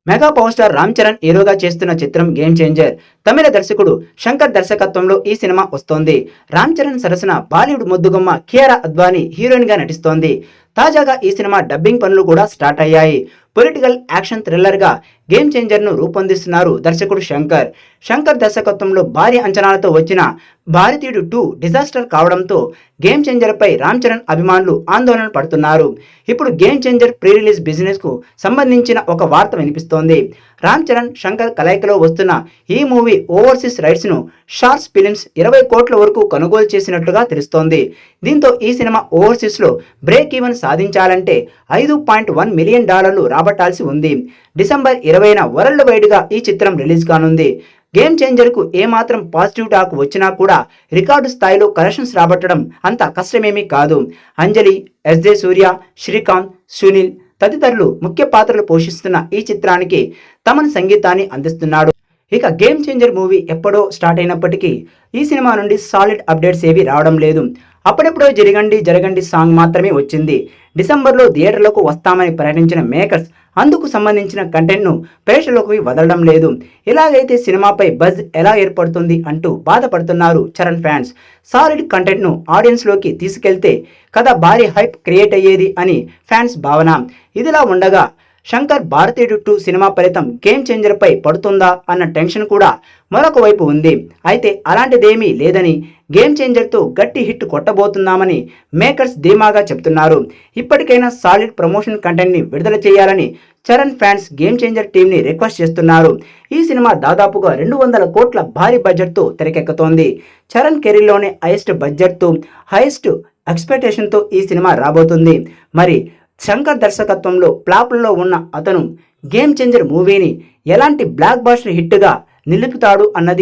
Mega power star Ram Charan హీరోగా చేస్తున్న చిత్రం గేమ్ చేంజర్. తమిళ దర్శకుడు శంకర్ దర్శకత్వంలో ఈ సినిమా వస్తోంది. రామ్ చరణ్ సరసన బాలీవుడ్ ముద్దుగుమ్మ కియారా అద్వానీ హీరోయిన్ గా నటిస్తోంది. తాజాగా ఈ సినిమా డబ్బింగ్ పనులు కూడా స్టార్ట్ అయ్యాయి. పొలిటికల్ యాక్షన్ థ్రిల్లర్ గా గేమ్ చేంజర్ ను రూపొందిస్తున్నారు దర్శకుడు శంకర్. శంకర్ దర్శకత్వంలో భారీ అంచనాలతో వచ్చిన భారతీయుడు 2 డిజాస్టర్ కావడంతో గేమ్ చేంజర్ పై రామ్ చరణ్ అభిమానులు ఆందోళన పడుతున్నారు. ఇప్పుడు game changer pre release business కు సంబంధించిన ఒక వార్త వినిపిస్తోంది. రామ్ చరణ్ శంకర్ కలయికలో వస్తున్న ఈ మూవీ ఓవర్సీస్ రైట్స్ ను షార్స్ ఫిలిమ్స్ 20 కోట్ల వరకు కొనుగోలు చేసినట్లుగా తెలుస్తోంది. దీంతో ఈ సినిమా ఓవర్సీస్ లో బ్రేక్ ఈవెన్ సాధించాలంటే $5.1 మిలియన్ రాబట్టాల్సి ఉంది. డిసెంబర్ 20న వరల్డ్ వైడ్ గా ఈ చిత్రం రిలీజ్ కానుంది. గేమ్ చేంజర్ కు ఏమాత్రం పాజిటివ్ టాక్ వచ్చినా కూడా రికార్డు స్థాయిలో కలెక్షన్స్ రాబట్టడం అంత కష్టమేమీ కాదు. అంజలి, ఎస్జే సూర్య, శ్రీకాంత్, సునీల్ తదితరులు ముఖ్య పాత్రలు పోషిస్తున్న ఈ చిత్రానికి తమన్ సంగీతాన్ని అందిస్తున్నాడు. ఇక గేమ్ చేంజర్ మూవీ ఎప్పుడో స్టార్ట్ అయినప్పటికీ ఈ సినిమా నుండి సాలిడ్ అప్డేట్స్ ఏవి రావడం లేదు. అప్పుడెప్పుడో జరగండి సాంగ్ మాత్రమే వచ్చింది. డిసెంబర్లో థియేటర్లకు వస్తామని ప్రకటించిన మేకర్స్ అందుకు సంబంధించిన కంటెంట్ను ప్రేక్షకులకు వదలడం లేదు. ఇలాగైతే సినిమాపై బజ్ ఎలా ఏర్పడుతుంది అంటూ బాధపడుతున్నారు చరణ్ ఫ్యాన్స్. సాలిడ్ కంటెంట్ను ఆడియన్స్లోకి తీసుకెళ్తే కథ భారీ హైప్ క్రియేట్ అయ్యేది అని ఫ్యాన్స్ భావన. ఇదిలా ఉండగా శంకర్ భారతీయుడు 2 సినిమా ఫలితం గేమ్ చేంజర్ పై పడుతుందా అన్న టెన్షన్ కూడా మరొక వైపు ఉంది. అయితే అలాంటిదేమీ లేదని గేమ్ చేంజర్తో గట్టి హిట్ కొట్టబోతున్నామని మేకర్స్ ధీమాగా చెప్తున్నారు. ఇప్పటికైనా సాలిడ్ ప్రమోషన్ కంటెంట్ని విడుదల చేయాలని చరణ్ ఫ్యాన్స్ గేమ్ చేంజర్ టీంని రిక్వెస్ట్ చేస్తున్నారు. ఈ సినిమా దాదాపుగా 200 కోట్ల భారీ బడ్జెట్తో తెరకెక్కుతోంది. చరణ్ కెరీర్లోనే హైయెస్ట్ బడ్జెట్తో హైయెస్ట్ ఎక్స్పెక్టేషన్తో ఈ సినిమా రాబోతుంది. మరి శంకర్ దర్శకత్వంలో ప్లాప్లలో ఉన్న అతను గేమ్ చేంజర్ మూవీని ఎలాంటి బ్లాక్ బాస్టర్ హిట్గా నిలుపుతాడు అన్నది